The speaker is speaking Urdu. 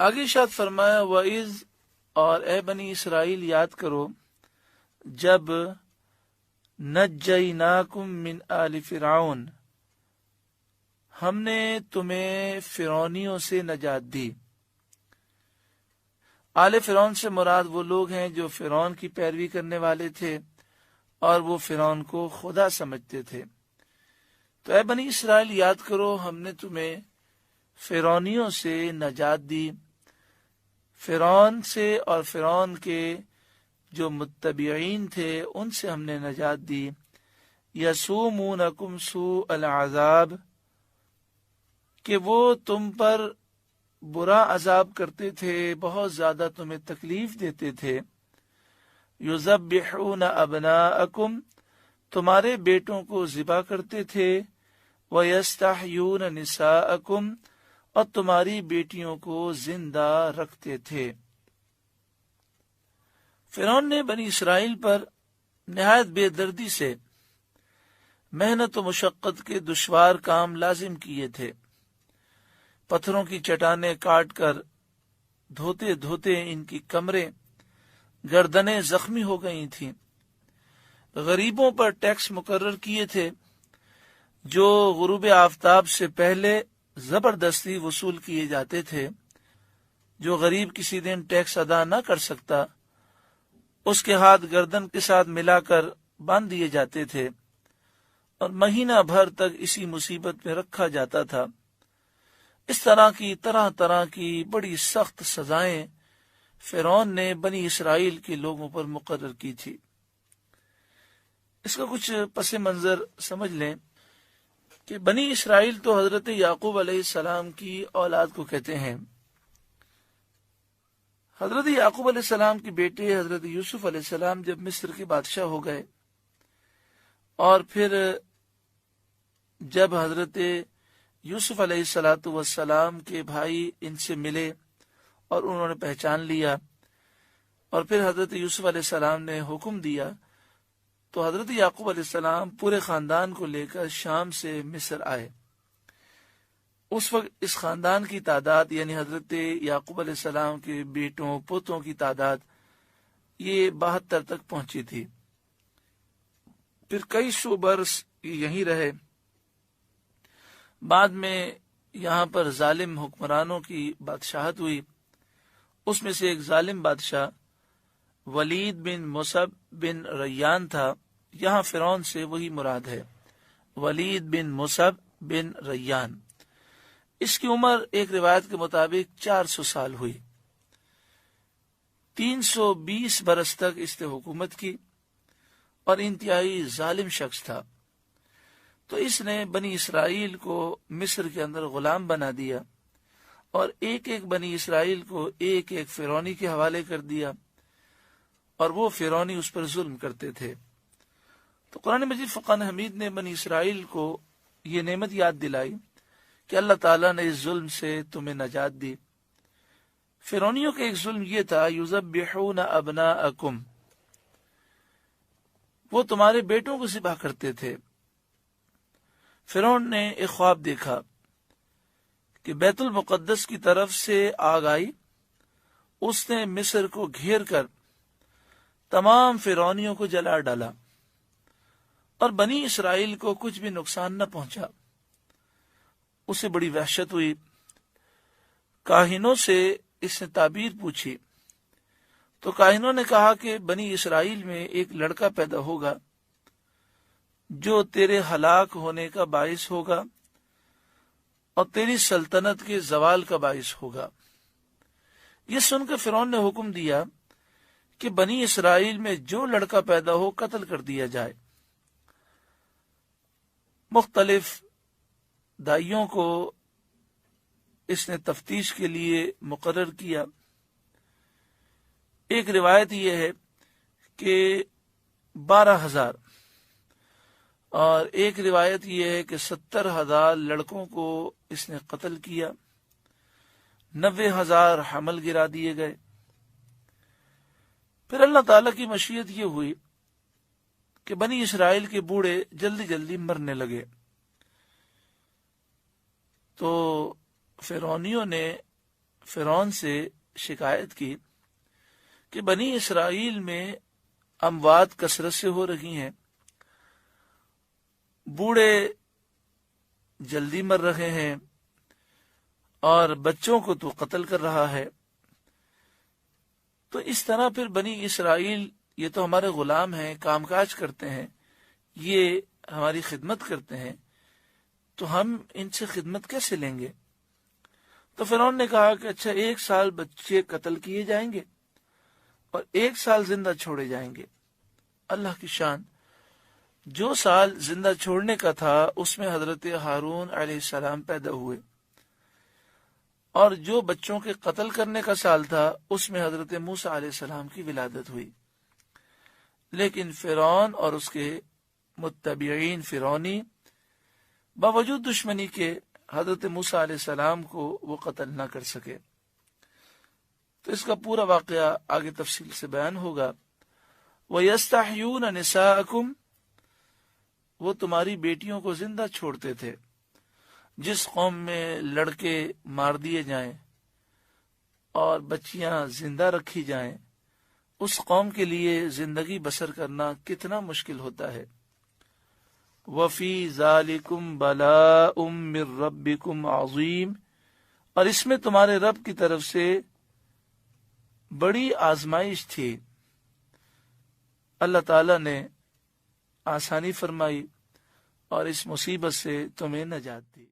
آگے ارشاد فرمایا وَإِذْ، اور اے بنی اسرائیل یاد کرو جب نجیناکم من آل فرعون، ہم نے تمہیں فرعونیوں سے نجات دی۔ آل فرعون سے مراد وہ لوگ ہیں جو فرعون کی پیروی کرنے والے تھے اور وہ فرعون کو خدا سمجھتے تھے۔ تو اے بنی اسرائیل یاد کرو ہم نے تمہیں فرعونیوں سے نجات دی، فرعون سے اور فرعون کے جو متبعین تھے ان سے ہم نے نجات دی۔ یسومونکم سوء العذاب، کہ وہ تم پر برا عذاب کرتے تھے، بہت زیادہ تمہیں تکلیف دیتے تھے۔ یذبحون ابناءکم، تمہارے بیٹوں کو ذبح کرتے تھے، ویستحیون نساءکم، اور تمہاری بیٹیوں کو زندہ رکھتے تھے۔ فرعون نے بنی اسرائیل پر نہایت بے دردی سے محنت و مشقت کے دشوار کام لازم کیے تھے۔ پتھروں کی چٹانیں کاٹ کر دھوتے دھوتے ان کی کمریں گردنیں زخمی ہو گئی تھیں۔ غریبوں پر ٹیکس مقرر کیے تھے جو غروب آفتاب سے پہلے زبردستی وصول کیے جاتے تھے۔ جو غریب کسی دن ٹیکس ادا نہ کر سکتا اس کے ہاتھ گردن کے ساتھ ملا کر باندھ دیے جاتے تھے اور مہینہ بھر تک اسی مصیبت میں رکھا جاتا تھا۔ اس طرح طرح کی بڑی سخت سزائیں فرعون نے بنی اسرائیل کے لوگوں پر مقرر کی تھی۔ اس کا کچھ پس منظر سمجھ لیں کہ بنی اسرائیل تو حضرت یعقوب علیہ السلام کی اولاد کو کہتے ہیں۔ حضرت یعقوب علیہ السلام کے بیٹے حضرت یوسف علیہ السلام جب مصر کے بادشاہ ہو گئے اور پھر جب حضرت یوسف علیہ السلام کے بھائی ان سے ملے اور انہوں نے پہچان لیا اور پھر حضرت یوسف علیہ السلام نے حکم دیا تو حضرت یعقوب علیہ السلام پورے خاندان کو لے کر شام سے مصر آئے۔ اس وقت اس خاندان کی تعداد یعنی حضرت یعقوب علیہ السلام کے بیٹوں پوتوں کی تعداد یہ 72 تک پہنچی تھی۔ پھر کئی سو برس یہیں رہے۔ بعد میں یہاں پر ظالم حکمرانوں کی بادشاہت ہوئی۔ اس میں سے ایک ظالم بادشاہ ولید بن مصعب بن ریان تھا۔ یہاں فرعون سے وہی مراد ہے، ولید بن مصعب بن ریان۔ اس کی عمر ایک روایت کے مطابق 400 سال ہوئی۔ 320 برس تک اس نے حکومت کی اور انتہائی ظالم شخص تھا۔ تو اس نے بنی اسرائیل کو مصر کے اندر غلام بنا دیا اور ایک ایک بنی اسرائیل کو ایک ایک فرعونی کے حوالے کر دیا اور وہ فرعونی اس پر ظلم کرتے تھے۔ تو قرآن مجید فرقان حمید نے بنی اسرائیل کو یہ نعمت یاد دلائی کہ اللہ تعالیٰ نے اس ظلم سے تمہیں نجات دی۔ فرعونیوں کا ایک ظلم یہ تھا یذبحون ابناءکم، وہ تمہارے بیٹوں کو ذبح کرتے تھے۔ فرعون نے ایک خواب دیکھا کہ بیت المقدس کی طرف سے آگ آئی، اس نے مصر کو گھیر کر تمام فرعونیوں کو جلا ڈالا اور بنی اسرائیل کو کچھ بھی نقصان نہ پہنچا۔ اسے بڑی وحشت ہوئی۔ کاہنوں سے اس نے تعبیر پوچھی تو کاہنوں نے کہا کہ بنی اسرائیل میں ایک لڑکا پیدا ہوگا جو تیرے ہلاک ہونے کا باعث ہوگا اور تیری سلطنت کے زوال کا باعث ہوگا۔ یہ سن کر فرعون نے حکم دیا کہ بنی اسرائیل میں جو لڑکا پیدا ہو قتل کر دیا جائے۔ مختلف دائیوں کو اس نے تفتیش کے لیے مقرر کیا۔ ایک روایت یہ ہے کہ 12,000 اور ایک روایت یہ ہے کہ 70,000 لڑکوں کو اس نے قتل کیا، 90,000 حمل گرا دیے گئے۔ پھر اللہ تعالیٰ کی مشیت یہ ہوئی کہ بنی اسرائیل کے بوڑھے جلدی جلدی مرنے لگے۔ تو فرعونیوں نے فرعون سے شکایت کی کہ بنی اسرائیل میں اموات کثرت سے ہو رہی ہیں، بوڑھے جلدی مر رہے ہیں اور بچوں کو تو قتل کر رہا ہے، تو اس طرح پھر بنی اسرائیل یہ تو ہمارے غلام ہیں، کام کاج کرتے ہیں، یہ ہماری خدمت کرتے ہیں، تو ہم ان سے خدمت کیسے لیں گے؟ تو فرعون نے کہا کہ اچھا 1 سال بچے قتل کیے جائیں گے اور 1 سال زندہ چھوڑے جائیں گے۔ اللہ کی شان، جو سال زندہ چھوڑنے کا تھا اس میں حضرت ہارون علیہ السلام پیدا ہوئے، اور جو بچوں کے قتل کرنے کا سال تھا اس میں حضرت موسیٰ علیہ السلام کی ولادت ہوئی۔ لیکن فرعون اور اس کے متبعین فرعونی باوجود دشمنی کے حضرت موسیٰ علیہ السلام کو وہ قتل نہ کر سکے۔ تو اس کا پورا واقعہ آگے تفصیل سے بیان ہوگا۔ وَيَسْتَحْيُونَ نِسَاءَكُمْ، وہ تمہاری بیٹیوں کو زندہ چھوڑتے تھے۔ جس قوم میں لڑکے مار دیے جائیں اور بچیاں زندہ رکھی جائیں، اس قوم کے لیے زندگی بسر کرنا کتنا مشکل ہوتا ہے۔ وَفِي ذَلِكُمْ بَلَاءٌ مِّن رَبِّكُمْ عَظِيمٌ، اور اس میں تمہارے رب کی طرف سے بڑی آزمائش تھی۔ اللہ تعالیٰ نے آسانی فرمائی اور اس مصیبت سے تمہیں نجات دی۔